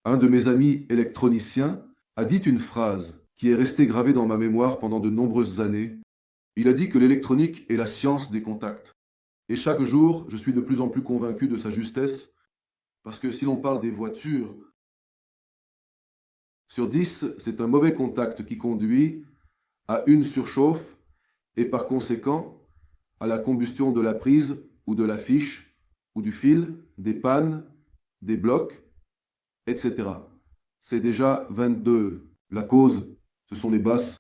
Un de mes amis électroniciens a dit une phrase qui est restée gravée dans ma mémoire pendant de nombreuses années. Il a dit que l'électronique est la science des contacts. Et chaque jour, je suis de plus en plus convaincu de sa justesse, parce que si l'on parle des voitures, sur 10, c'est un mauvais contact qui conduit à une surchauffe et par conséquent à la combustion de la prise ou de la fiche ou du fil, des pannes, des blocs, etc. C'est déjà 22. La cause, ce sont les basses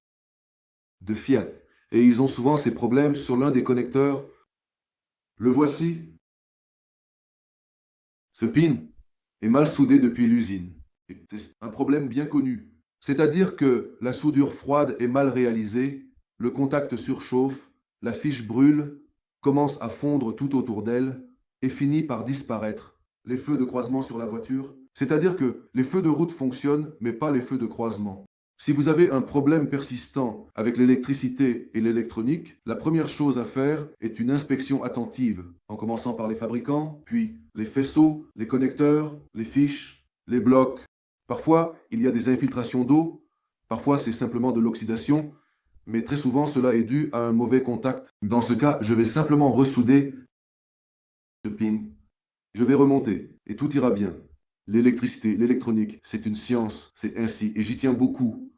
de Fiat. Et ils ont souvent ces problèmes sur l'un des connecteurs. Le voici. Ce pin est mal soudé depuis l'usine. C'est un problème bien connu. C'est-à-dire que la soudure froide est mal réalisée, le contact surchauffe, la fiche brûle, commence à fondre tout autour d'elle et finit par disparaître. Les feux de croisement sur la voiture, c'est-à-dire que les feux de route fonctionnent, mais pas les feux de croisement. Si vous avez un problème persistant avec l'électricité et l'électronique, la première chose à faire est une inspection attentive, en commençant par les fabricants, puis les faisceaux, les connecteurs, les fiches, les blocs. Parfois, il y a des infiltrations d'eau, parfois c'est simplement de l'oxydation, mais très souvent cela est dû à un mauvais contact. Dans ce cas, je vais simplement ressouder ce pin. Je vais remonter et tout ira bien. L'électricité, l'électronique, c'est une science, c'est ainsi, et j'y tiens beaucoup.